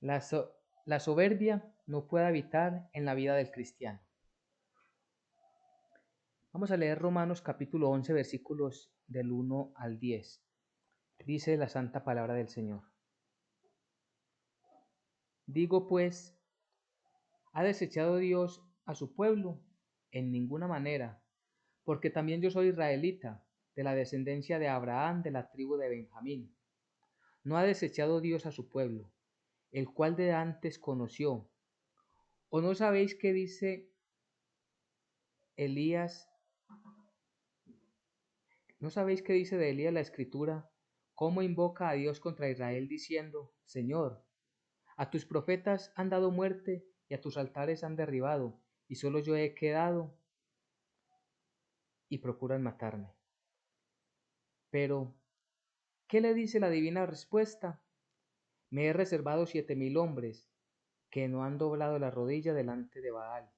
La soberbia no puede habitar en la vida del cristiano. Vamos a leer Romanos capítulo 11 versículos del 1 al 10. Dice la santa palabra del Señor. Digo pues, ¿ha desechado Dios a su pueblo? En ninguna manera, porque también yo soy israelita, de la descendencia de Abraham, de la tribu de Benjamín. No ha desechado Dios a su pueblo, el cual de antes conoció. ¿O no sabéis qué dice Elías? ¿No sabéis qué dice de Elías la Escritura? ¿Cómo invoca a Dios contra Israel diciendo, Señor, a tus profetas han dado muerte y a tus altares han derribado, y solo yo he quedado y procuran matarme? Pero, ¿qué le dice la divina respuesta? Me he reservado 7,000 hombres que no han doblado la rodilla delante de Baal.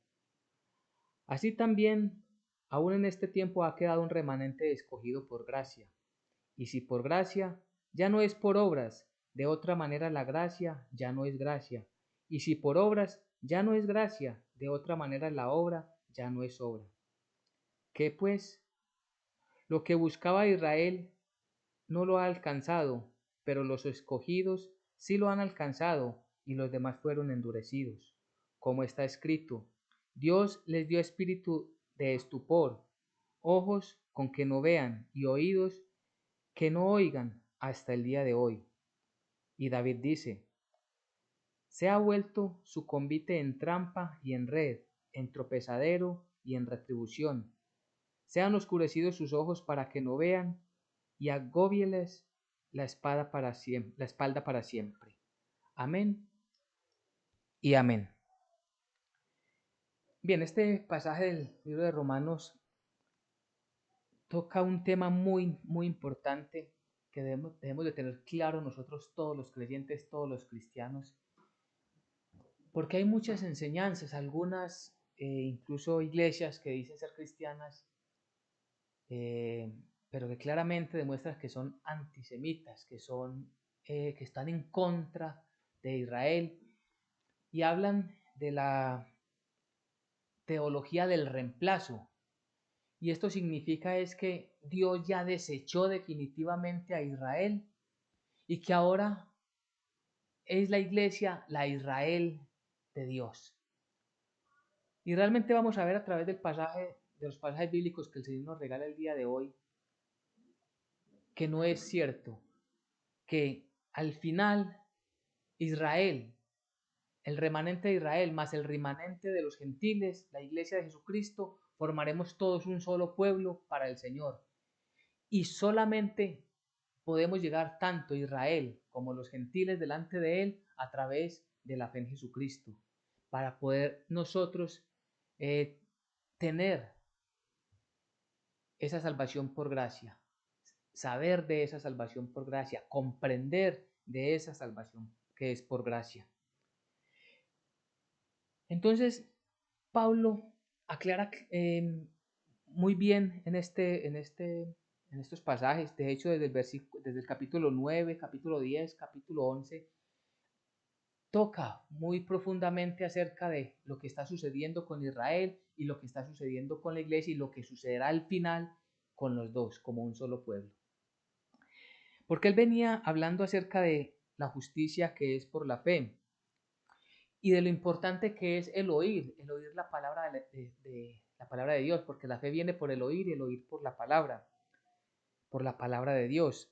Así también, aún en este tiempo ha quedado un remanente escogido por gracia. Y si por gracia, ya no es por obras, de otra manera la gracia ya no es gracia. Y si por obras, ya no es gracia, de otra manera la obra ya no es obra. ¿Qué pues? Lo que buscaba Israel no lo ha alcanzado, pero los escogidos sí lo han alcanzado y los demás fueron endurecidos. Como está escrito, Dios les dio espíritu de estupor, ojos con que no vean y oídos que no oigan hasta el día de hoy. Y David dice, se ha vuelto su convite en trampa y en red, en tropezadero y en retribución. Se han oscurecido sus ojos para que no vean y agóbieles la espalda para siempre. Amén y amén. Bien, este pasaje del libro de Romanos toca un tema muy importante que debemos de tener claro nosotros todos los creyentes, todos los cristianos, porque hay muchas enseñanzas, algunas incluso iglesias que dicen ser cristianas, eh, pero que claramente demuestran que son antisemitas, que están en contra de Israel y hablan de la teología del reemplazo. Y esto significa es que Dios ya desechó definitivamente a Israel y que ahora es la iglesia, la Israel de Dios. Y realmente vamos a ver a través de los pasajes bíblicos que el Señor nos regala el día de hoy, que no es cierto, que al final Israel, el remanente de Israel más el remanente de los gentiles, la iglesia de Jesucristo, formaremos todos un solo pueblo para el Señor. Y solamente podemos llegar tanto Israel como los gentiles delante de Él a través de la fe en Jesucristo, para poder nosotros tener esa salvación por gracia, saber de esa salvación por gracia, comprender de esa salvación que es por gracia. Entonces, Pablo aclara muy bien en estos pasajes, de hecho desde el capítulo 9, capítulo 10, capítulo 11, toca muy profundamente acerca de lo que está sucediendo con Israel y lo que está sucediendo con la iglesia y lo que sucederá al final con los dos como un solo pueblo. Porque él venía hablando acerca de la justicia que es por la fe y de lo importante que es el oír la palabra de Dios, porque la fe viene por el oír y el oír por la palabra de Dios.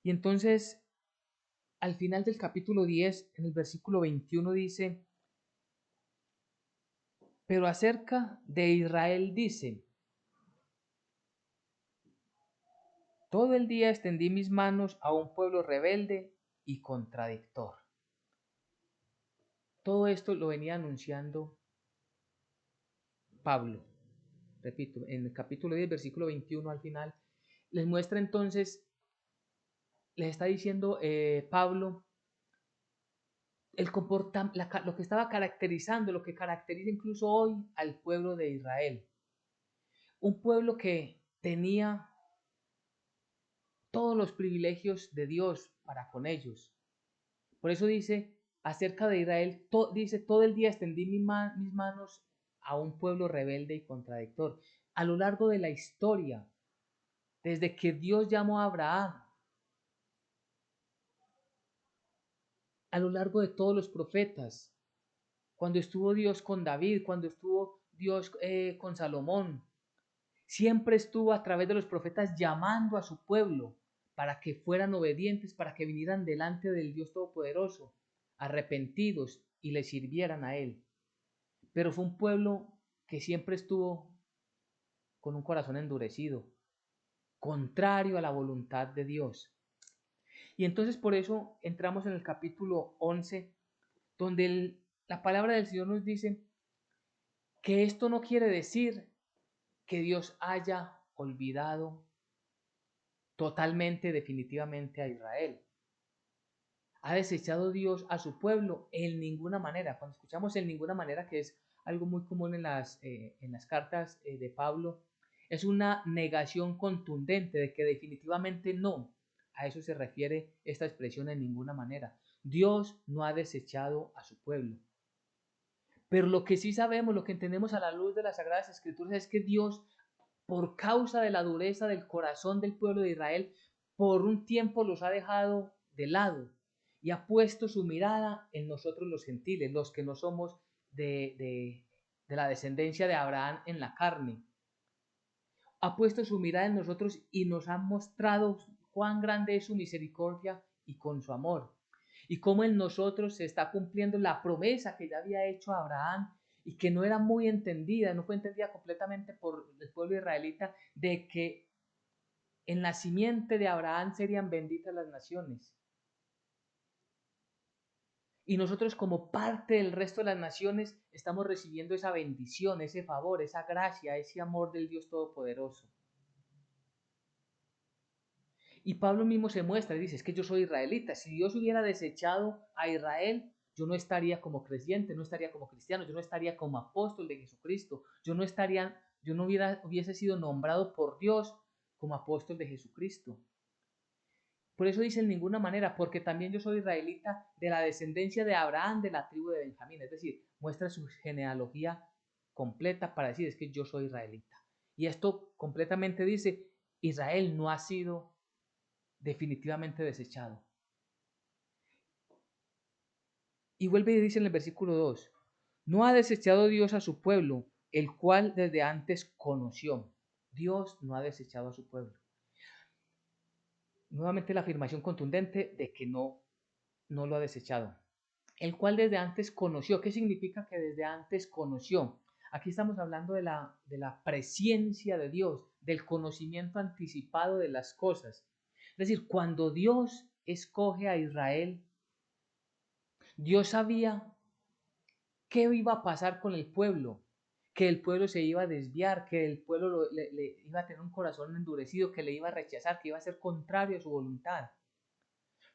Y entonces, al final del capítulo 10, en el versículo 21 dice, pero acerca de Israel dice, todo el día extendí mis manos a un pueblo rebelde y contradictor. Todo esto lo venía anunciando Pablo. Repito, en el capítulo 10, versículo 21 al final, les muestra entonces, les está diciendo Pablo, lo que estaba caracterizando, lo que caracteriza incluso hoy al pueblo de Israel. Un pueblo que tenía todos los privilegios de Dios para con ellos, Por eso dice acerca de Israel, dice, todo el día extendí mis manos a un pueblo rebelde y contradictor. A lo largo de la historia, desde que Dios llamó a Abraham, a lo largo de todos los profetas, cuando estuvo Dios con David, cuando estuvo Dios con Salomón, siempre estuvo a través de los profetas llamando a su pueblo para que fueran obedientes, para que vinieran delante del Dios Todopoderoso, arrepentidos y le sirvieran a Él. Pero fue un pueblo que siempre estuvo con un corazón endurecido, contrario a la voluntad de Dios. Y entonces por eso entramos en el capítulo 11, donde la palabra del Señor nos dice que esto no quiere decir que Dios haya olvidado totalmente, definitivamente a Israel. ¿Ha desechado Dios a su pueblo? En ninguna manera. Cuando escuchamos en ninguna manera, que es algo muy común en las cartas de Pablo, es una negación contundente de que definitivamente no. A eso se refiere esta expresión en ninguna manera. Dios no ha desechado a su pueblo. Pero lo que sí sabemos, lo que entendemos a la luz de las Sagradas Escrituras es que Dios, por causa de la dureza del corazón del pueblo de Israel, por un tiempo los ha dejado de lado y ha puesto su mirada en nosotros los gentiles, los que no somos de la descendencia de Abraham en la carne. Ha puesto su mirada en nosotros y nos ha mostrado cuán grande es su misericordia y con su amor. Y cómo en nosotros se está cumpliendo la promesa que ya había hecho a Abraham y que no era muy entendida, no fue entendida completamente por el pueblo israelita, de que en la simiente de Abraham serían benditas las naciones. Y nosotros como parte del resto de las naciones estamos recibiendo esa bendición, ese favor, esa gracia, ese amor del Dios Todopoderoso. Y Pablo mismo se muestra y dice, es que yo soy israelita. Si Dios hubiera desechado a Israel, yo no estaría como creyente, no estaría como cristiano, yo no estaría como apóstol de Jesucristo, yo no hubiese sido nombrado por Dios como apóstol de Jesucristo. Por eso dice en ninguna manera, porque también yo soy israelita de la descendencia de Abraham, de la tribu de Benjamín. Es decir, muestra su genealogía completa para decir, es que yo soy israelita. Y esto completamente dice, Israel no ha sido definitivamente desechado. Y vuelve y dice en el versículo 2, no ha desechado Dios a su pueblo, el cual desde antes conoció. Dios no ha desechado a su pueblo. Nuevamente la afirmación contundente de que no lo ha desechado. El cual desde antes conoció. ¿Qué significa que desde antes conoció? Aquí estamos hablando de la presciencia de Dios, del conocimiento anticipado de las cosas. Es decir, cuando Dios escoge a Israel, Dios sabía qué iba a pasar con el pueblo, que el pueblo se iba a desviar, que el pueblo le iba a tener un corazón endurecido, que le iba a rechazar, que iba a ser contrario a su voluntad.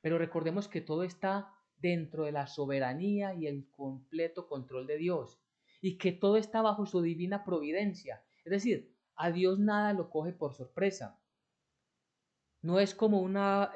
Pero recordemos que todo está dentro de la soberanía y el completo control de Dios, y que todo está bajo su divina providencia. Es decir, a Dios nada lo coge por sorpresa. No es como una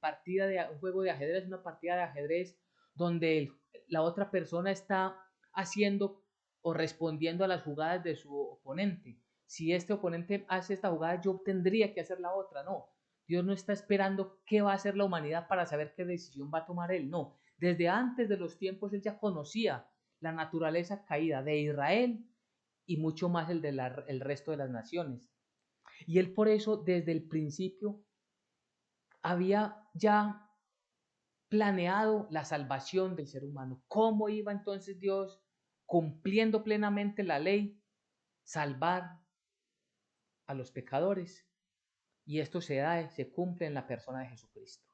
partida de un juego de ajedrez, una partida de ajedrez donde la otra persona está haciendo o respondiendo a las jugadas de su oponente. Si este oponente hace esta jugada, yo tendría que hacer la otra. No, Dios no está esperando qué va a hacer la humanidad para saber qué decisión va a tomar Él. No, desde antes de los tiempos Él ya conocía la naturaleza caída de Israel y mucho más el resto de las naciones. Y Él por eso desde el principio había ya planeado la salvación del ser humano. ¿Cómo iba entonces Dios, cumpliendo plenamente la ley, salvar a los pecadores? Y esto se cumple en la persona de Jesucristo.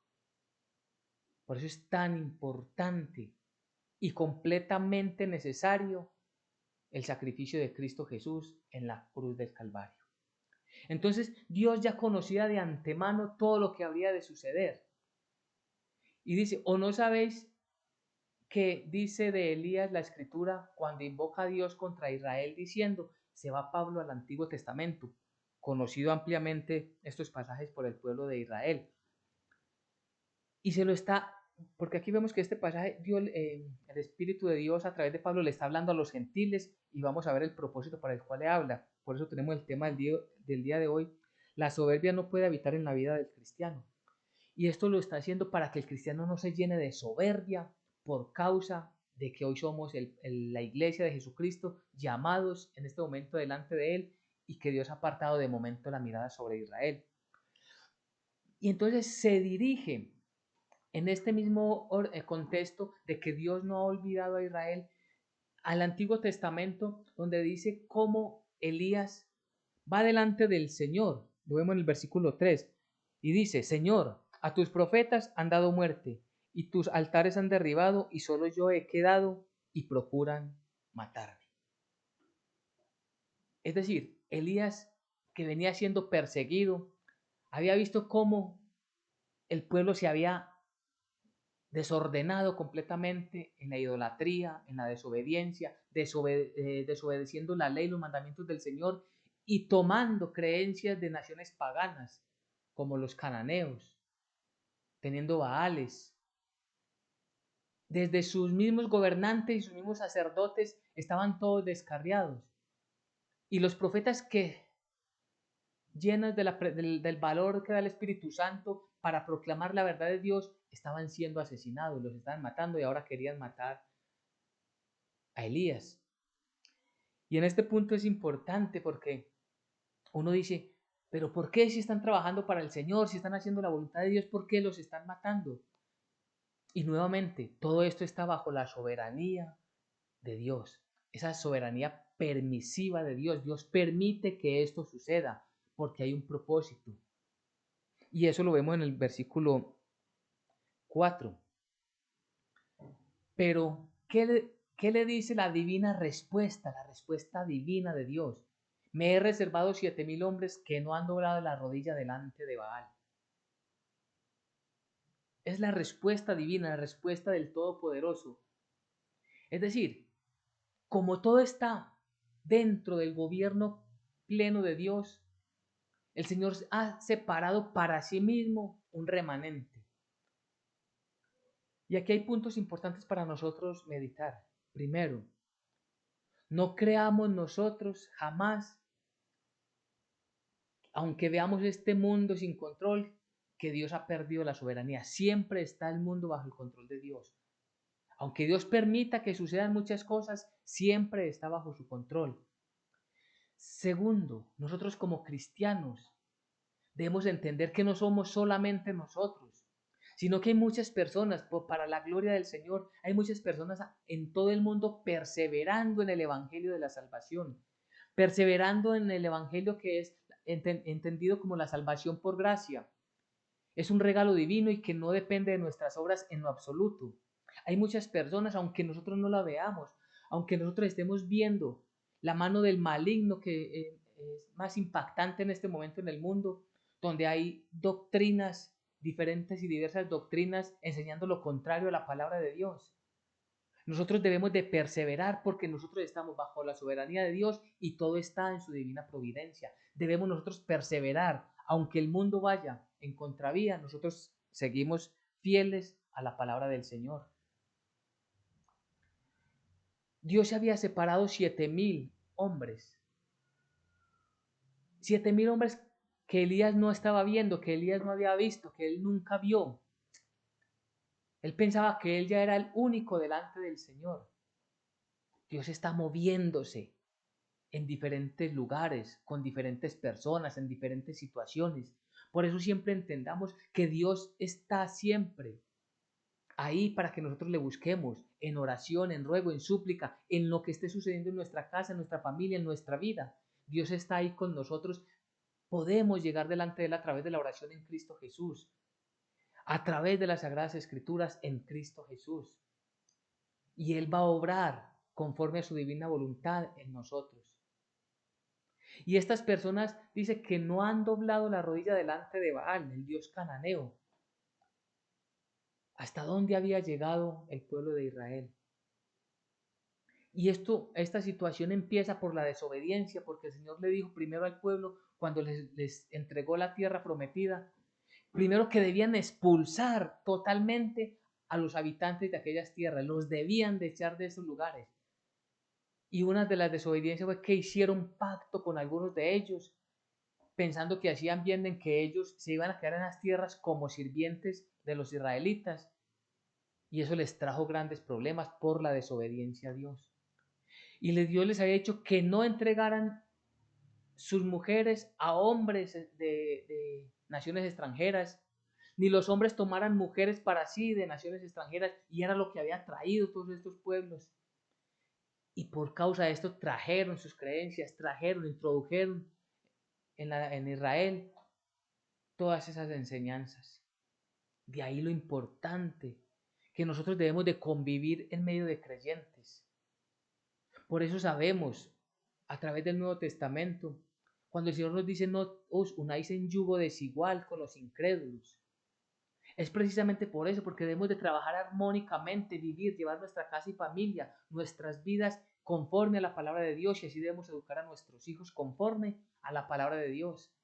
Por eso es tan importante y completamente necesario el sacrificio de Cristo Jesús en la cruz del Calvario. Entonces Dios ya conocía de antemano todo lo que habría de suceder. Y dice, ¿o no sabéis que dice de Elías la escritura cuando invoca a Dios contra Israel diciendo, se va Pablo al Antiguo Testamento, conocido ampliamente estos pasajes por el pueblo de Israel, y se lo está porque aquí vemos que este pasaje, el Espíritu de Dios a través de Pablo le está hablando a los gentiles y vamos a ver el propósito para el cual le habla. Por eso tenemos el tema del día de hoy. La soberbia no puede habitar en la vida del cristiano. Y esto lo está haciendo para que el cristiano no se llene de soberbia por causa de que hoy somos la iglesia de Jesucristo, llamados en este momento delante de Él y que Dios ha apartado de momento la mirada sobre Israel. Y entonces se dirige en este mismo contexto de que Dios no ha olvidado a Israel al Antiguo Testamento, donde dice cómo Elías va delante del Señor. Lo vemos en el versículo 3. Y dice, Señor, a tus profetas han dado muerte, y tus altares han derribado, y solo yo he quedado, y procuran matarme. Es decir, Elías, que venía siendo perseguido, había visto cómo el pueblo se había desordenado completamente en la idolatría, en la desobediencia, desobedeciendo la ley, los mandamientos del Señor y tomando creencias de naciones paganas, como los cananeos, teniendo baales. Desde sus mismos gobernantes y sus mismos sacerdotes estaban todos descarriados. Y los profetas que, llenos del valor que da el Espíritu Santo para proclamar la verdad de Dios, estaban siendo asesinados, los estaban matando y ahora querían matar a Elías. Y en este punto es importante porque uno dice, pero ¿por qué si están trabajando para el Señor, si están haciendo la voluntad de Dios, por qué los están matando? Y nuevamente, todo esto está bajo la soberanía de Dios, esa soberanía permisiva de Dios. Dios permite que esto suceda porque hay un propósito. Y eso lo vemos en el versículo 4. Pero, ¿qué le dice la divina respuesta, la respuesta divina de Dios? Me he reservado 7,000 hombres que no han doblado la rodilla delante de Baal. Es la respuesta divina, la respuesta del Todopoderoso. Es decir, como todo está dentro del gobierno pleno de Dios, el Señor ha separado para sí mismo un remanente. Y aquí hay puntos importantes para nosotros meditar. Primero, no creamos nosotros jamás, aunque veamos este mundo sin control, que Dios ha perdido la soberanía. Siempre está el mundo bajo el control de Dios. Aunque Dios permita que sucedan muchas cosas, siempre está bajo su control. Segundo, nosotros como cristianos debemos entender que no somos solamente nosotros, sino que hay muchas personas, para la gloria del Señor, hay muchas personas en todo el mundo perseverando en el Evangelio de la salvación, perseverando en el Evangelio que es entendido como la salvación por gracia. Es un regalo divino y que no depende de nuestras obras en lo absoluto. Hay muchas personas, aunque nosotros no la veamos, aunque nosotros estemos viendo la mano del maligno que es más impactante en este momento en el mundo, donde hay doctrinas, diferentes y diversas doctrinas enseñando lo contrario a la palabra de Dios. Nosotros debemos de perseverar porque nosotros estamos bajo la soberanía de Dios y todo está en su divina providencia. Debemos nosotros perseverar, aunque el mundo vaya en contravía, nosotros seguimos fieles a la palabra del Señor. Dios se había separado 7,000 hombres. 7,000 hombres que Elías no estaba viendo, que Elías no había visto, que él nunca vio. Él pensaba que él ya era el único delante del Señor. Dios está moviéndose en diferentes lugares, con diferentes personas, en diferentes situaciones. Por eso siempre entendamos que Dios está siempre ahí para que nosotros le busquemos en oración, en ruego, en súplica, en lo que esté sucediendo en nuestra casa, en nuestra familia, en nuestra vida. Dios está ahí con nosotros. Podemos llegar delante de Él a través de la oración en Cristo Jesús, a través de las Sagradas Escrituras en Cristo Jesús. Y Él va a obrar conforme a su divina voluntad en nosotros. Y estas personas dice que no han doblado la rodilla delante de Baal, el dios cananeo. ¿Hasta dónde había llegado el pueblo de Israel? Y esta situación empieza por la desobediencia, porque el Señor le dijo primero al pueblo, cuando les entregó la tierra prometida, primero que debían expulsar totalmente a los habitantes de aquellas tierras, los debían de echar de esos lugares. Y una de las desobediencias fue que hicieron pacto con algunos de ellos, pensando que hacían bien en que ellos se iban a quedar en las tierras como sirvientes de los israelitas. Y eso les trajo grandes problemas por la desobediencia a Dios. Y Dios les había dicho que no entregaran sus mujeres a hombres de naciones extranjeras, ni los hombres tomaran mujeres para sí de naciones extranjeras, y era lo que había traído todos estos pueblos. Y por causa de esto trajeron sus creencias, introdujeron en Israel todas esas enseñanzas. De ahí lo importante, que nosotros debemos de convivir en medio de creyentes. Por eso sabemos, a través del Nuevo Testamento, cuando el Señor nos dice no os unáis en yugo desigual con los incrédulos, es precisamente por eso, porque debemos de trabajar armónicamente, vivir, llevar nuestra casa y familia, nuestras vidas conforme a la palabra de Dios, y así debemos educar a nuestros hijos conforme a la palabra de Dios.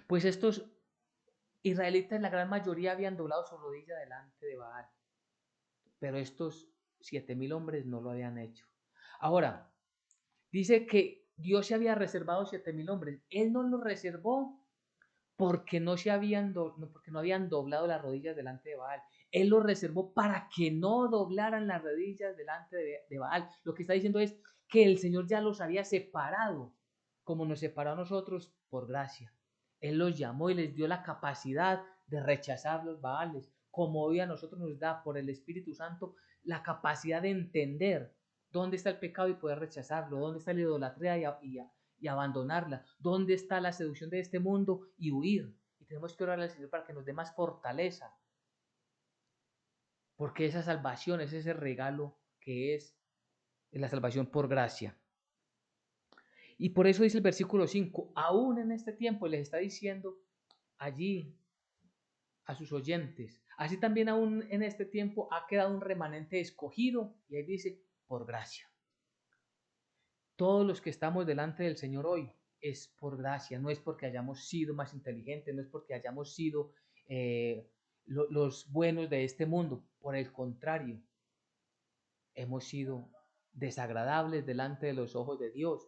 Pues estos israelitas, la gran mayoría, habían doblado su rodilla delante de Baal, pero estos 7,000 hombres no lo habían hecho. Ahora, dice que Dios se había reservado 7,000 hombres. Él no los reservó porque porque no habían doblado las rodillas delante de Baal. Él los reservó para que no doblaran las rodillas delante de Baal. Lo que está diciendo es que el Señor ya los había separado, como nos separó a nosotros por gracia. Él los llamó y les dio la capacidad de rechazar los Baales, como hoy a nosotros nos da por el Espíritu Santo la capacidad de entender dónde está el pecado y poder rechazarlo, dónde está la idolatría y abandonarla, dónde está la seducción de este mundo y huir. Y tenemos que orar al Señor para que nos dé más fortaleza, porque esa salvación es ese regalo que es la salvación por gracia. Y por eso dice el versículo 5, aún en este tiempo les está diciendo allí a sus oyentes, así también aún en este tiempo ha quedado un remanente escogido, y ahí dice, por gracia. Todos los que estamos delante del Señor hoy es por gracia, no es porque hayamos sido más inteligentes, no es porque hayamos sido los buenos de este mundo, por el contrario, hemos sido desagradables delante de los ojos de Dios,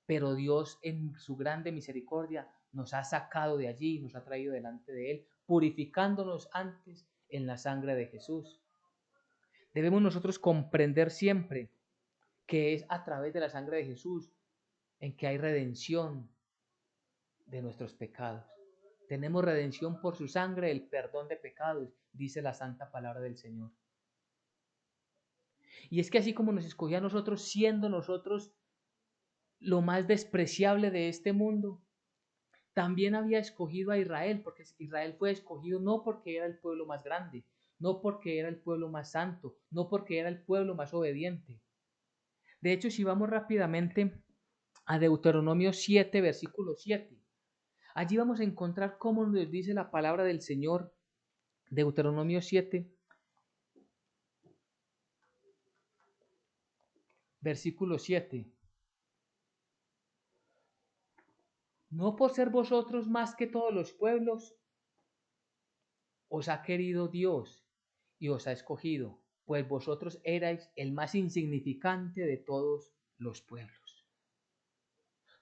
pero Dios en su grande misericordia nos ha sacado de allí, nos ha traído delante de Él, purificándonos antes en la sangre de Jesús. Debemos nosotros comprender siempre que es a través de la sangre de Jesús en que hay redención de nuestros pecados. Tenemos redención por su sangre, el perdón de pecados, dice la santa palabra del Señor. Y es que así como nos escogió a nosotros, siendo nosotros lo más despreciable de este mundo, también había escogido a Israel, porque Israel fue escogido no porque era el pueblo más grande, no porque era el pueblo más santo, no porque era el pueblo más obediente. De hecho, si vamos rápidamente a Deuteronomio 7, versículo 7, allí vamos a encontrar cómo nos dice la palabra del Señor. Deuteronomio 7, versículo 7. No por ser vosotros más que todos los pueblos, os ha querido Dios y os ha escogido, pues vosotros erais el más insignificante de todos los pueblos.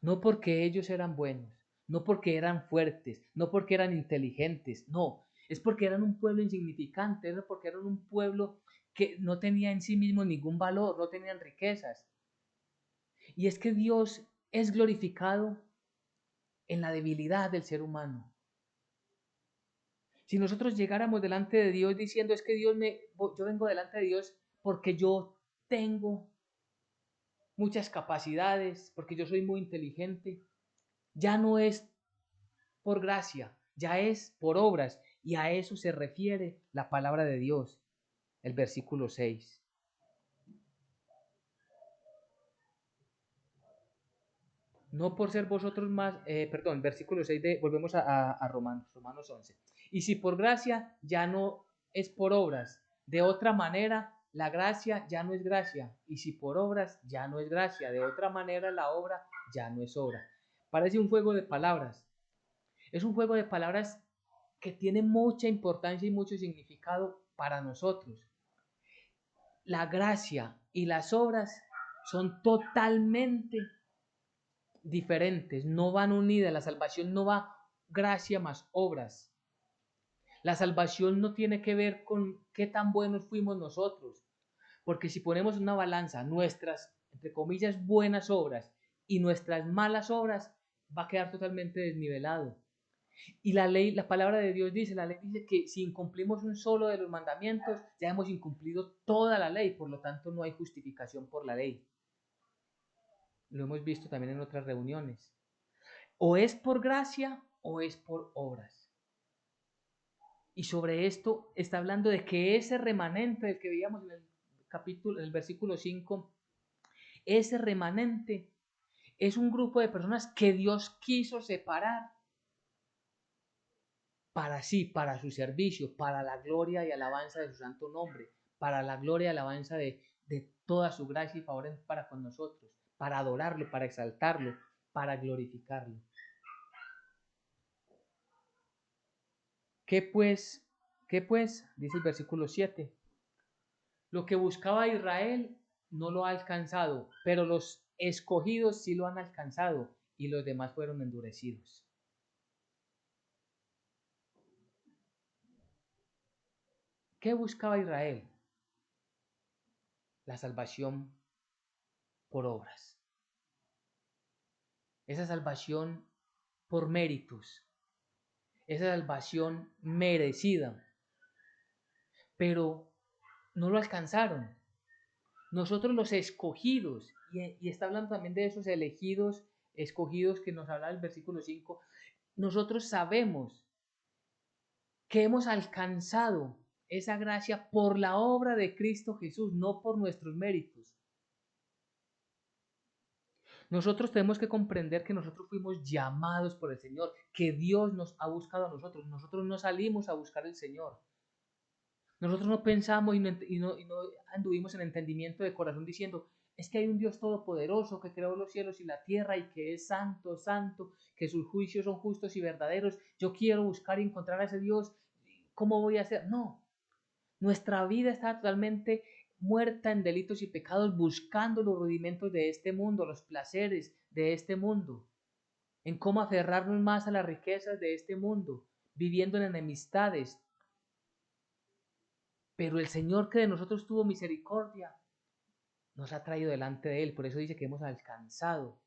No porque ellos eran buenos, no porque eran fuertes, no porque eran inteligentes, no, es porque eran un pueblo insignificante, es porque eran un pueblo que no tenía en sí mismo ningún valor, no tenían riquezas. Y es que Dios es glorificado en la debilidad del ser humano. Si nosotros llegáramos delante de Dios diciendo es que yo vengo delante de Dios porque yo tengo muchas capacidades, porque yo soy muy inteligente, ya no es por gracia, ya es por obras, y a eso se refiere la palabra de Dios, el versículo 6. No por ser vosotros más, versículo 6 volvemos a Romanos 11. Y si por gracia ya no es por obras, de otra manera la gracia ya no es gracia, y si por obras ya no es gracia, de otra manera la obra ya no es obra. Parece un juego de palabras, es un juego de palabras que tiene mucha importancia y mucho significado para nosotros. La gracia y las obras son totalmente diferentes, no van unidas. La salvación no va gracia más obras. La salvación no tiene que ver con qué tan buenos fuimos nosotros, porque si ponemos en una balanza nuestras, entre comillas, buenas obras y nuestras malas obras, va a quedar totalmente desnivelado. Y la ley, la palabra de Dios dice, la ley dice que si incumplimos un solo de los mandamientos, ya hemos incumplido toda la ley, por lo tanto no hay justificación por la ley. Lo hemos visto también en otras reuniones. O es por gracia o es por obras. Y sobre esto está hablando de que ese remanente del que veíamos en el capítulo, en el versículo 5, ese remanente es un grupo de personas que Dios quiso separar para sí, para su servicio, para la gloria y alabanza de su santo nombre, para la gloria y alabanza de toda su gracia y favor para con nosotros, para adorarlo, para exaltarlo, para glorificarlo. ¿Qué pues? ¿Qué pues? Dice el versículo 7. Lo que buscaba Israel no lo ha alcanzado, pero los escogidos sí lo han alcanzado y los demás fueron endurecidos. ¿Qué buscaba Israel? La salvación por obras. Esa salvación por méritos. Esa salvación merecida. Pero no lo alcanzaron. Nosotros los escogidos, y está hablando también de esos elegidos, escogidos que nos habla el versículo 5, nosotros sabemos que hemos alcanzado esa gracia por la obra de Cristo Jesús, no por nuestros méritos. Nosotros tenemos que comprender que nosotros fuimos llamados por el Señor, que Dios nos ha buscado a nosotros. Nosotros no salimos a buscar al Señor. Nosotros no pensamos y no anduvimos en entendimiento de corazón diciendo, es que hay un Dios todopoderoso que creó los cielos y la tierra y que es santo, santo, que sus juicios son justos y verdaderos. Yo quiero buscar y encontrar a ese Dios. ¿Cómo voy a hacer? No. Nuestra vida está totalmente muerta en delitos y pecados, buscando los rudimentos de este mundo, los placeres de este mundo, en cómo aferrarnos más a las riquezas de este mundo, viviendo en enemistades. Pero el Señor, que de nosotros tuvo misericordia, nos ha traído delante de Él. Por eso dice que hemos alcanzado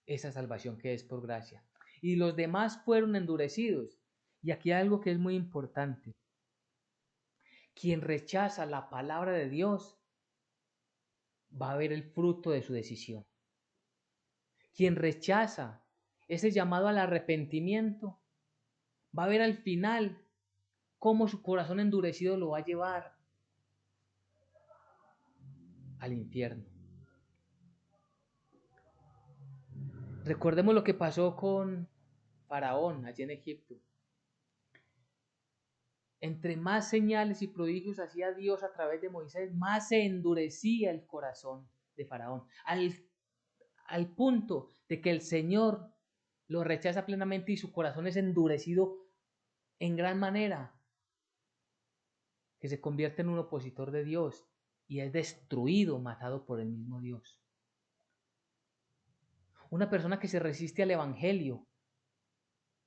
esa salvación que es por gracia. Y los demás fueron endurecidos. Y aquí hay algo que es muy importante. Quien rechaza la palabra de Dios va a ver el fruto de su decisión. Quien rechaza ese llamado al arrepentimiento va a ver al final cómo su corazón endurecido lo va a llevar al infierno. Recordemos lo que pasó con Faraón allí en Egipto. Entre más señales y prodigios hacía Dios a través de Moisés, más se endurecía el corazón de Faraón, al punto de que el Señor lo rechaza plenamente y su corazón es endurecido en gran manera, que se convierte en un opositor de Dios y es destruido, matado por el mismo Dios. Una persona que se resiste al Evangelio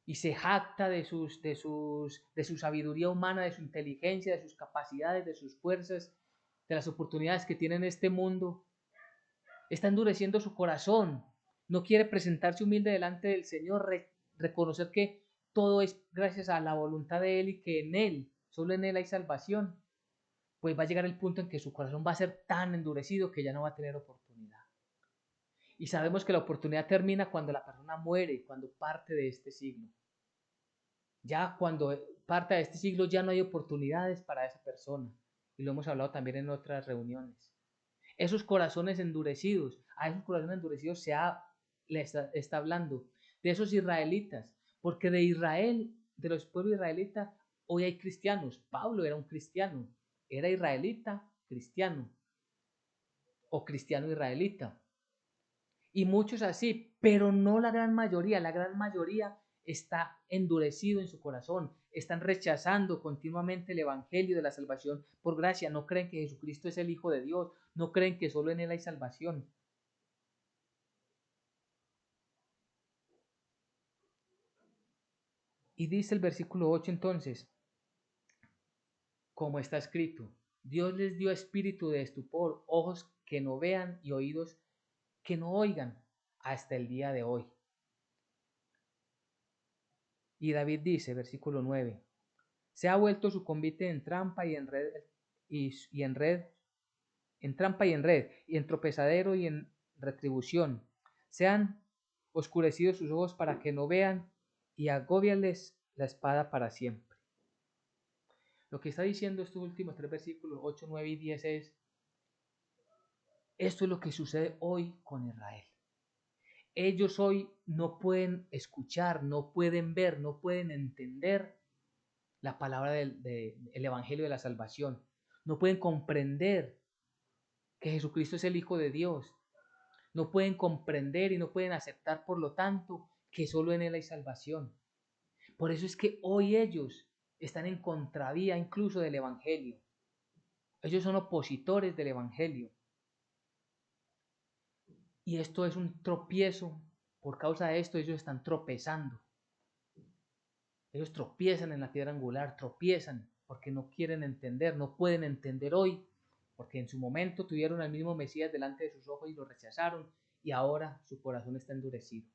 y se jacta de su sabiduría humana, de su inteligencia, de sus capacidades, de sus fuerzas, de las oportunidades que tiene en este mundo, está endureciendo su corazón, no quiere presentarse humilde delante del Señor, reconocer que todo es gracias a la voluntad de Él y que en Él, solo en Él hay salvación, pues va a llegar el punto en que su corazón va a ser tan endurecido que ya no va a tener oportunidad. Y sabemos que la oportunidad termina cuando la persona muere, cuando parte de este siglo. Ya cuando parte de este siglo ya no hay oportunidades para esa persona. Y lo hemos hablado también en otras reuniones. Esos corazones endurecidos, a esos corazones endurecidos le está hablando de esos israelitas, porque de Israel, de los pueblos israelitas, hoy hay cristianos. Pablo era un cristiano, era israelita, cristiano, o cristiano israelita. Y muchos así, pero no la gran mayoría está endurecido en su corazón, están rechazando continuamente el evangelio de la salvación por gracia, no creen que Jesucristo es el Hijo de Dios, no creen que solo en Él hay salvación. Y dice el versículo 8 entonces, como está escrito, Dios les dio espíritu de estupor, ojos que no vean y oídos que no oigan hasta el día de hoy. Y David dice, versículo 9, se ha vuelto su convite en trampa y en red, y en red, en trampa y en red, y en tropezadero y en retribución. Se han oscurecido sus ojos para que no vean, y agóbiales la espada para siempre. Lo que está diciendo estos últimos tres versículos, 8, 9 y 10 es, esto es lo que sucede hoy con Israel. Ellos hoy no pueden escuchar, no pueden ver, no pueden entender la palabra del Evangelio de la salvación. No pueden comprender que Jesucristo es el Hijo de Dios. No pueden comprender y no pueden aceptar, por lo tanto, que solo en Él hay salvación. Por eso es que hoy ellos están en contravía incluso del Evangelio. Ellos son opositores del Evangelio. Y esto es un tropiezo. Por causa de esto ellos están tropezando. Ellos tropiezan en la piedra angular, tropiezan porque no quieren entender, no pueden entender hoy, porque en su momento tuvieron al mismo Mesías delante de sus ojos y lo rechazaron, y ahora su corazón está endurecido.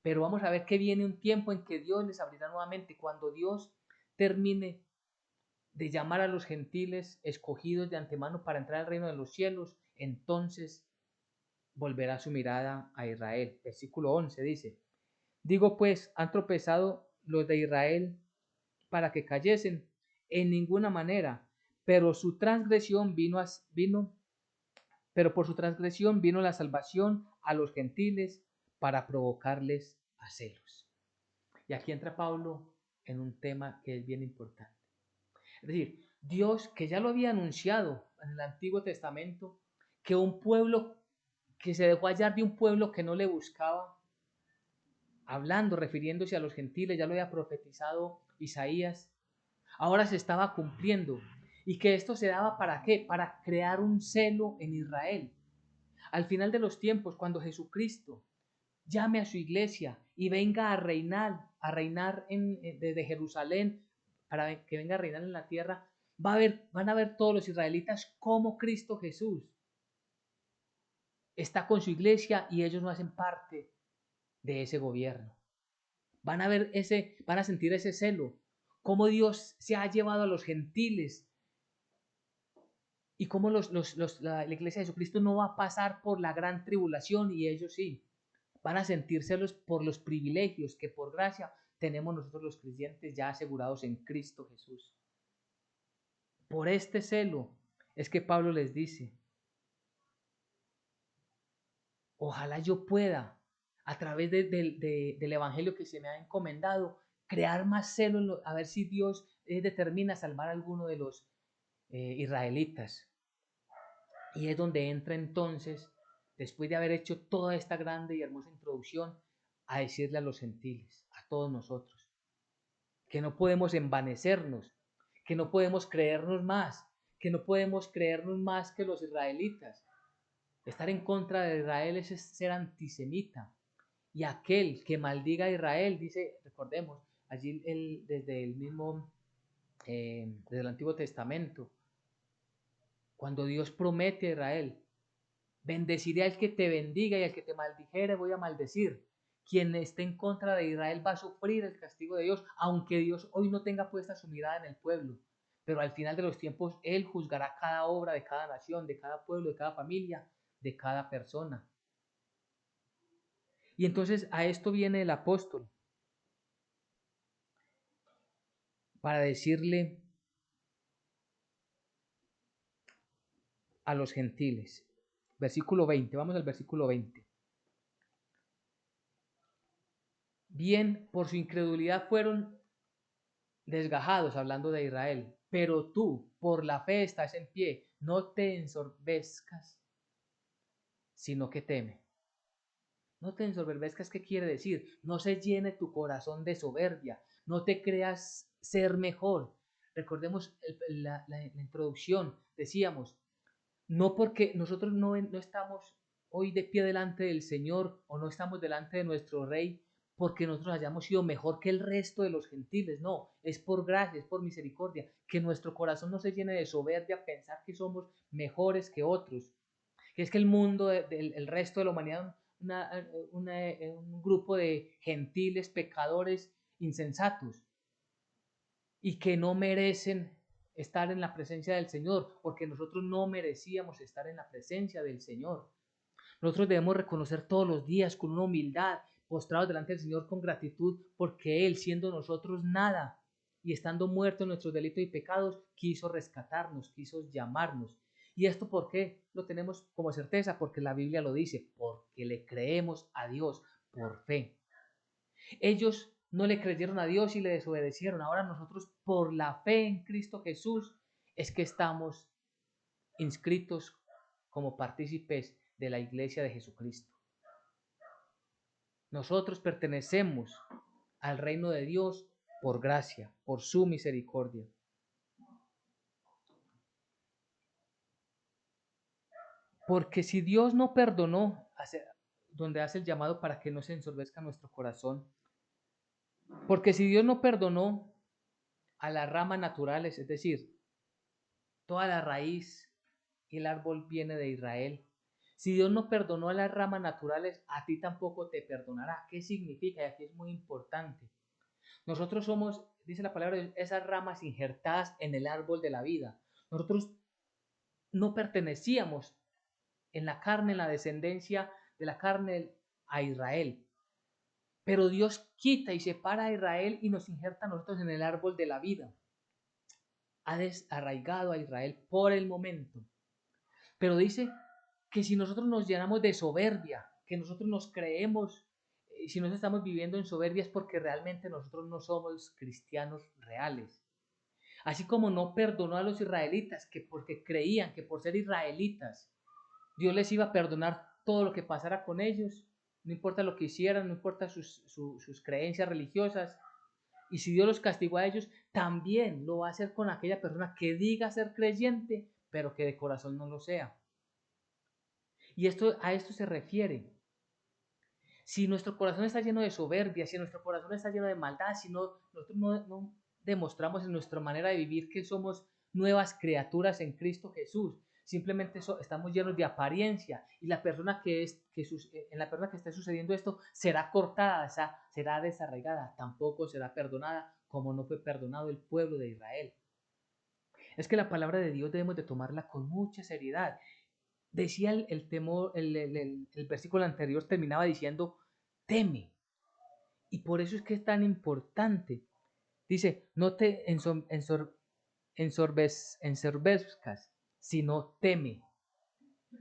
Pero vamos a ver que viene un tiempo en que Dios les abrirá nuevamente, cuando Dios termine de llamar a los gentiles escogidos de antemano para entrar al reino de los cielos, entonces volverá su mirada a Israel. Versículo 11 dice, digo pues, ¿han tropezado los de Israel para que cayesen? En ninguna manera, pero su transgresión pero por su transgresión vino la salvación a los gentiles para provocarles a celos. Y aquí entra Pablo en un tema que es bien importante. Es decir, Dios, que ya lo había anunciado en el Antiguo Testamento, que un pueblo que se dejó hallar de un pueblo que no le buscaba, hablando, refiriéndose a los gentiles, ya lo había profetizado Isaías, ahora se estaba cumpliendo. ¿Y que esto se daba para qué? Para crear un celo en Israel. Al final de los tiempos, cuando Jesucristo llame a su iglesia y venga a reinar desde Jerusalén, para que venga a reinar en la tierra, van a ver todos los israelitas cómo Cristo Jesús está con su iglesia y ellos no hacen parte de ese gobierno. Van a ver van a sentir ese celo, cómo Dios se ha llevado a los gentiles y cómo la iglesia de Jesucristo no va a pasar por la gran tribulación y ellos sí. Van a sentir celos por los privilegios que por gracia tenemos nosotros los creyentes ya asegurados en Cristo Jesús. Por este celo es que Pablo les dice, ojalá yo pueda, a través del evangelio que se me ha encomendado, crear más celo, a ver si Dios determina salvar a alguno de los israelitas. Y es donde entra entonces, después de haber hecho toda esta grande y hermosa introducción, a decirle a los gentiles, a todos nosotros, que no podemos envanecernos, que no podemos creernos más, que no podemos creernos más que los israelitas. Estar en contra de Israel es ser antisemita. Y aquel que maldiga a Israel, dice, recordemos, allí desde el mismo, desde el Antiguo Testamento, cuando Dios promete a Israel, bendeciré al que te bendiga y al que te maldijere voy a maldecir. Quien esté en contra de Israel va a sufrir el castigo de Dios, aunque Dios hoy no tenga puesta su mirada en el pueblo. Pero al final de los tiempos, Él juzgará cada obra de cada nación, de cada pueblo, de cada familia, de cada persona. Y entonces a esto viene el apóstol para decirle a los gentiles. Versículo 20, vamos al versículo 20. Bien, por su incredulidad fueron desgajados, hablando de Israel, pero tú por la fe estás en pie, no te ensorbezcas, sino que teme. No te ensoberbezcas, ¿qué quiere decir? No se llene tu corazón de soberbia, no te creas ser mejor. Recordemos la introducción, decíamos, no porque nosotros no estamos hoy de pie delante del Señor o no estamos delante de nuestro Rey porque nosotros hayamos sido mejor que el resto de los gentiles, no, es por gracia, es por misericordia, que nuestro corazón no se llene de soberbia, pensar que somos mejores que otros, que es que el mundo, el resto de la humanidad, un grupo de gentiles, pecadores, insensatos, y que no merecen estar en la presencia del Señor, porque nosotros no merecíamos estar en la presencia del Señor. Nosotros debemos reconocer todos los días con una humildad, postrados delante del Señor con gratitud, porque Él, siendo nosotros nada y estando muerto en nuestros delitos y pecados, quiso rescatarnos, quiso llamarnos. ¿Y esto por qué lo tenemos como certeza? Porque la Biblia lo dice, porque le creemos a Dios por fe. Ellos no le creyeron a Dios y le desobedecieron. Ahora nosotros, por la fe en Cristo Jesús, es que estamos inscritos como partícipes de la iglesia de Jesucristo. Nosotros pertenecemos al reino de Dios por gracia, por su misericordia. Porque si Dios no perdonó, donde hace el llamado para que no se ensorbezca nuestro corazón, porque si Dios no perdonó a las ramas naturales, es decir, toda la raíz y el árbol viene de Israel. Si Dios no perdonó a las ramas naturales, a ti tampoco te perdonará. ¿Qué significa? Y aquí es muy importante. Nosotros somos, dice la palabra, esas ramas injertadas en el árbol de la vida. Nosotros no pertenecíamos en la carne, en la descendencia de la carne a Israel. Pero Dios quita y separa a Israel y nos injerta a nosotros en el árbol de la vida. Ha desarraigado a Israel por el momento. Pero dice que si nosotros nos llenamos de soberbia, que nosotros nos creemos, si nos estamos viviendo en soberbia es porque realmente nosotros no somos cristianos reales. Así como no perdonó a los israelitas, que porque creían que por ser israelitas Dios les iba a perdonar todo lo que pasara con ellos, no importa lo que hicieran, no importa sus creencias religiosas. Y si Dios los castigó a ellos, también lo va a hacer con aquella persona que diga ser creyente, pero que de corazón no lo sea. Y a esto se refiere. Si nuestro corazón está lleno de soberbia, si nuestro corazón está lleno de maldad, si nosotros no demostramos en nuestra manera de vivir que somos nuevas criaturas en Cristo Jesús, simplemente estamos llenos de apariencia y la persona en la persona que esté sucediendo esto será cortada, será desarraigada, tampoco será perdonada como no fue perdonado el pueblo de Israel. Es que la palabra de Dios debemos de tomarla con mucha seriedad. Decía el versículo anterior, terminaba diciendo, teme. Y por eso es que es tan importante. Dice, no te ensorbezcas, sino teme.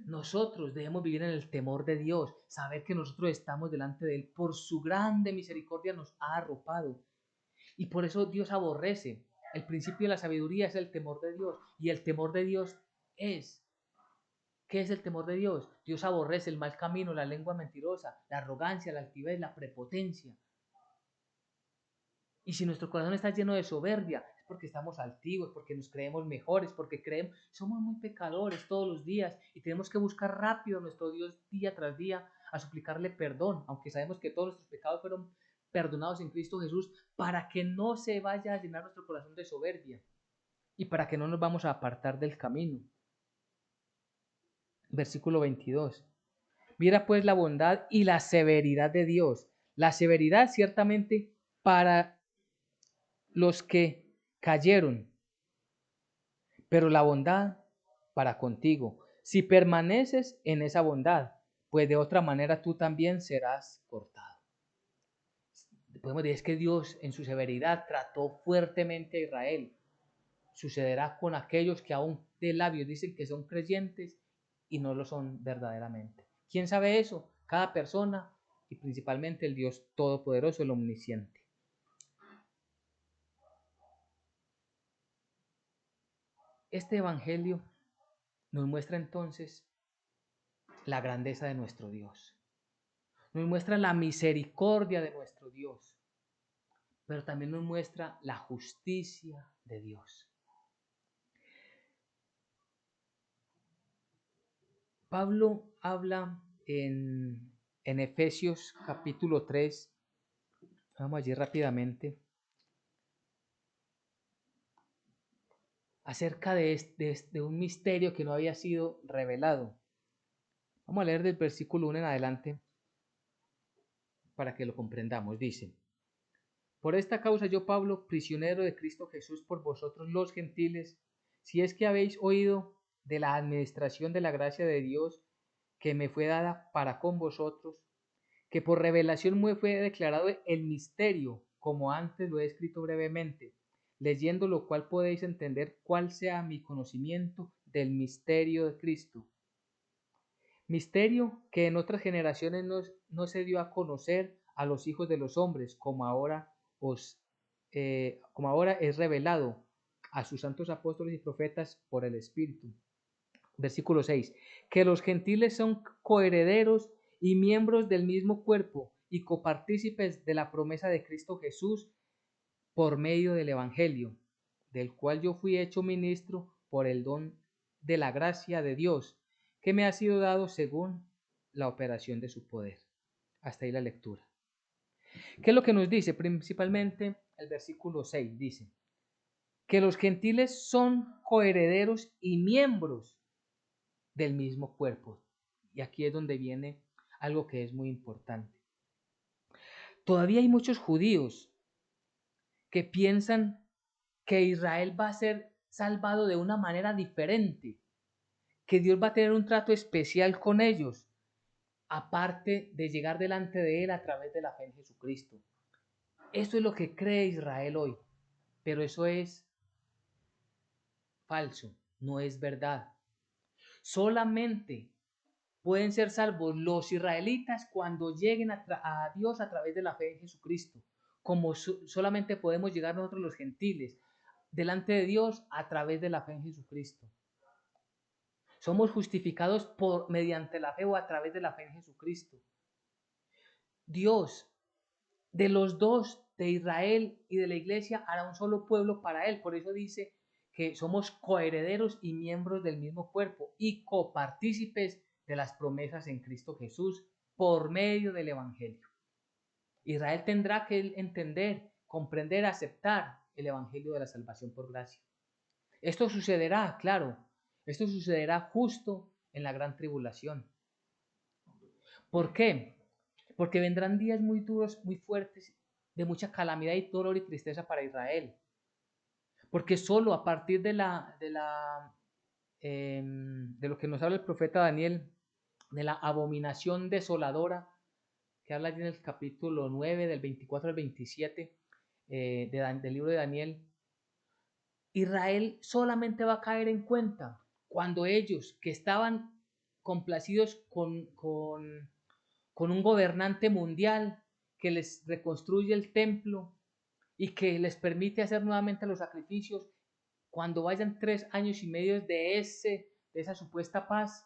Nosotros debemos vivir en el temor de Dios, saber que nosotros estamos delante de Él. Por su grande misericordia nos ha arropado. Y por eso Dios aborrece. El principio de la sabiduría es el temor de Dios. Y el temor de Dios es ¿qué es el temor de Dios? Dios aborrece el mal camino, la lengua mentirosa, la arrogancia, la altivez, la prepotencia. Y si nuestro corazón está lleno de soberbia, es porque estamos altivos, porque nos creemos mejores, porque creemos, somos muy pecadores todos los días y tenemos que buscar rápido a nuestro Dios día tras día a suplicarle perdón, aunque sabemos que todos nuestros pecados fueron perdonados en Cristo Jesús, para que no se vaya a llenar nuestro corazón de soberbia y para que no nos vamos a apartar del camino. Versículo 22. Mira pues la bondad y la severidad de Dios. La severidad ciertamente para los que cayeron, pero la bondad para contigo. Si permaneces en esa bondad, pues de otra manera tú también serás cortado. Podemos decir que Dios en su severidad trató fuertemente a Israel. Sucederá con aquellos que aún de labios dicen que son creyentes y no lo son verdaderamente. ¿Quién sabe eso? Cada persona y principalmente el Dios Todopoderoso, el Omnisciente. Este Evangelio nos muestra entonces la grandeza de nuestro Dios. nos muestra la misericordia de nuestro Dios, pero también nos muestra la justicia de Dios. Pablo habla en Efesios capítulo 3, vamos allí rápidamente, acerca de un misterio que no había sido revelado. Vamos a leer del versículo 1 en adelante para que lo comprendamos. Dice: por esta causa yo, Pablo, prisionero de Cristo Jesús por vosotros los gentiles, si es que habéis oído de la administración de la gracia de Dios que me fue dada para con vosotros, que por revelación me fue declarado el misterio, como antes lo he escrito brevemente, leyendo lo cual podéis entender cuál sea mi conocimiento del misterio de Cristo. Misterio que en otras generaciones no se dio a conocer a los hijos de los hombres, como ahora es revelado a sus santos apóstoles y profetas por el Espíritu. Versículo 6. Que los gentiles son coherederos y miembros del mismo cuerpo y copartícipes de la promesa de Cristo Jesús por medio del Evangelio, del cual yo fui hecho ministro por el don de la gracia de Dios, que me ha sido dado según la operación de su poder. Hasta ahí la lectura. ¿Qué es lo que nos dice? Principalmente el versículo 6 dice que los gentiles son coherederos y miembros del mismo cuerpo. Y aquí es donde viene algo que es muy importante. Todavía hay muchos judíos que piensan que Israel va a ser salvado de una manera diferente, que Dios va a tener un trato especial con ellos, aparte de llegar delante de Él a través de la fe en Jesucristo. Eso es lo que cree Israel hoy, pero eso es falso, no es verdad. Solamente pueden ser salvos los israelitas cuando lleguen a Dios a través de la fe en Jesucristo, como solamente podemos llegar nosotros los gentiles delante de Dios a través de la fe en Jesucristo. Somos justificados mediante la fe o a través de la fe en Jesucristo. Dios, de los dos, de Israel y de la iglesia, hará un solo pueblo para Él. Por eso dice que somos coherederos y miembros del mismo cuerpo y copartícipes de las promesas en Cristo Jesús por medio del Evangelio. Israel tendrá que entender, comprender, aceptar el Evangelio de la salvación por gracia. Esto sucederá, claro, esto sucederá justo en la gran tribulación. ¿Por qué? Porque vendrán días muy duros, muy fuertes, de mucha calamidad y dolor y tristeza para Israel. Porque solo a partir de lo que nos habla el profeta Daniel, de la abominación desoladora, que habla en el capítulo 9, del 24 al 27 del libro de Daniel, Israel solamente va a caer en cuenta cuando ellos, que estaban complacidos con un gobernante mundial que les reconstruye el templo y que les permite hacer nuevamente los sacrificios, cuando vayan 3 años y medio de esa supuesta paz,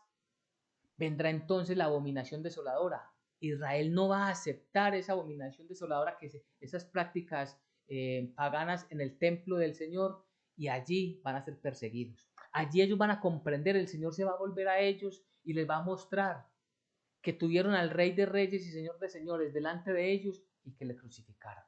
vendrá entonces la abominación desoladora. Israel no va a aceptar esa abominación desoladora, esas prácticas paganas en el templo del Señor, y allí van a ser perseguidos. Allí ellos van a comprender, el Señor se va a volver a ellos y les va a mostrar que tuvieron al Rey de Reyes y Señor de Señores delante de ellos y que le crucificaron.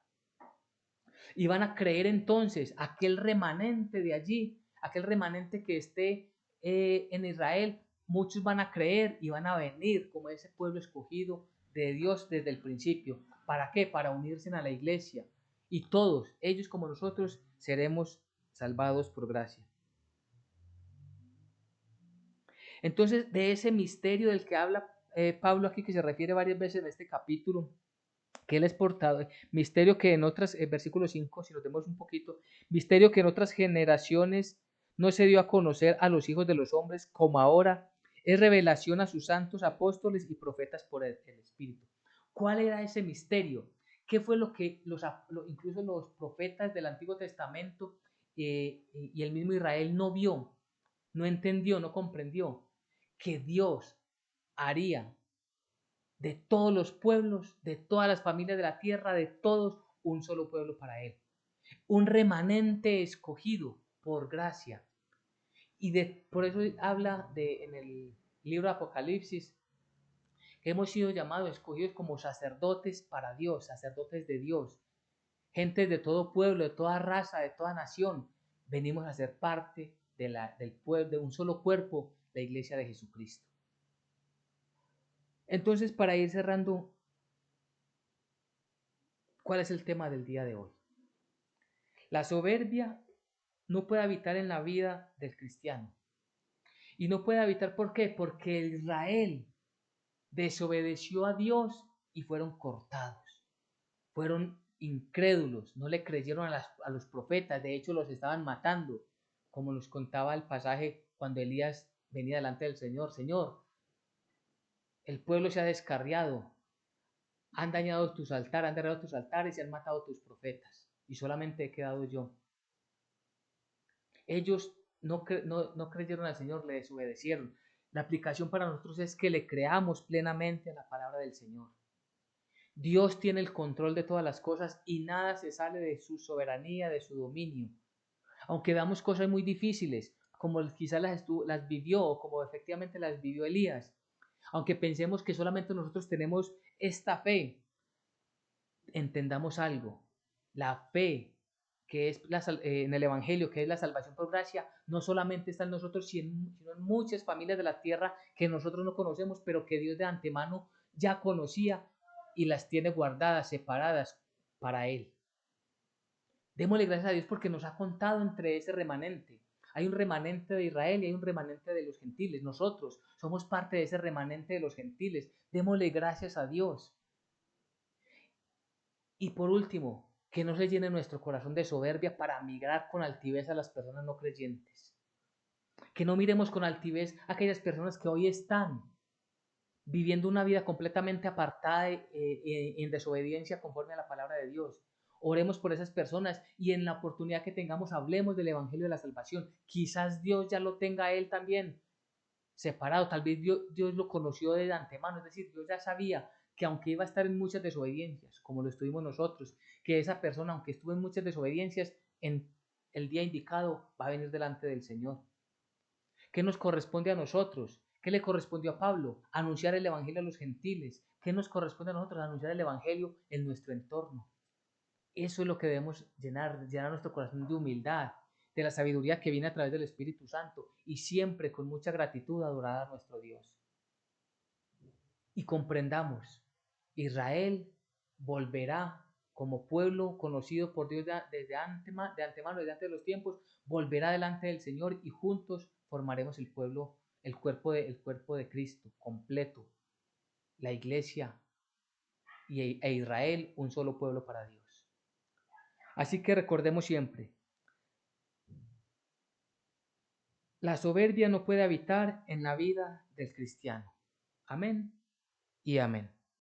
Y van a creer entonces aquel remanente de allí, aquel remanente que esté en Israel. Muchos van a creer y van a venir como ese pueblo escogido de Dios desde el principio. ¿Para qué? Para unirse a la iglesia. Y todos, ellos como nosotros, seremos salvados por gracia. Entonces, de ese misterio del que habla Pablo aquí, que se refiere varias veces en este capítulo, que él es portador, misterio que en otras, versículo 5, si nos vemos un poquito, misterio que en otras generaciones no se dio a conocer a los hijos de los hombres, como ahora es revelación a sus santos apóstoles y profetas por el Espíritu. ¿Cuál era ese misterio? ¿Qué fue lo que incluso los profetas del Antiguo Testamento y el mismo Israel no vio, no entendió, no comprendió? Que Dios haría de todos los pueblos, de todas las familias de la tierra, de todos, un solo pueblo para Él. Un remanente escogido por gracia. Por eso habla en el libro de Apocalipsis, que hemos sido llamados, escogidos como sacerdotes para Dios, sacerdotes de Dios. Gentes de todo pueblo, de toda raza, de toda nación, venimos a ser parte del pueblo, de un solo cuerpo, la iglesia de Jesucristo. Entonces, para ir cerrando, ¿cuál es el tema del día de hoy? La soberbia no puede habitar en la vida del cristiano. Y no puede habitar, ¿por qué? Porque Israel desobedeció a Dios y fueron cortados. Fueron incrédulos, no le creyeron a los profetas, de hecho los estaban matando, como nos contaba el pasaje cuando Elías venía delante del Señor. Señor, el pueblo se ha descarriado, han dañado tus altares, han derribado tus altares y han matado tus profetas, y solamente he quedado yo. Ellos no creyeron al Señor, le desobedecieron. La aplicación para nosotros es que le creamos plenamente a la palabra del Señor. Dios tiene el control de todas las cosas y nada se sale de su soberanía, de su dominio. Aunque veamos cosas muy difíciles, como quizás las vivió o como efectivamente las vivió Elías, aunque pensemos que solamente nosotros tenemos esta fe, entendamos algo. La fe que es en el Evangelio, que es la salvación por gracia, no solamente está en nosotros, sino en muchas familias de la tierra que nosotros no conocemos, pero que Dios de antemano ya conocía y las tiene guardadas, separadas para Él. Démosle gracias a Dios porque nos ha contado entre ese remanente. Hay un remanente de Israel y hay un remanente de los gentiles. Nosotros somos parte de ese remanente de los gentiles. Démosle gracias a Dios. Y por último, que no se llene nuestro corazón de soberbia para migrar con altivez a las personas no creyentes. Que no miremos con altivez a aquellas personas que hoy están viviendo una vida completamente apartada en desobediencia conforme a la palabra de Dios. Oremos por esas personas y en la oportunidad que tengamos hablemos del Evangelio de la Salvación. Quizás Dios ya lo tenga a él también separado, tal vez Dios lo conoció de antemano, es decir, Dios ya sabía que aunque iba a estar en muchas desobediencias, como lo estuvimos nosotros, que esa persona, aunque estuvo en muchas desobediencias, en el día indicado va a venir delante del Señor. ¿Qué nos corresponde a nosotros? ¿Qué le correspondió a Pablo? Anunciar el Evangelio a los gentiles. ¿Qué nos corresponde a nosotros? Anunciar el Evangelio en nuestro entorno. Eso es lo que debemos llenar nuestro corazón de humildad, de la sabiduría que viene a través del Espíritu Santo y siempre con mucha gratitud adorar a nuestro Dios. Y comprendamos, Israel volverá como pueblo conocido por Dios de antemano, desde antes de los tiempos, volverá delante del Señor y juntos formaremos el pueblo, el cuerpo de Cristo completo, la iglesia e Israel, un solo pueblo para Dios. Así que recordemos siempre, la soberbia no puede habitar en la vida del cristiano. Amén y amén.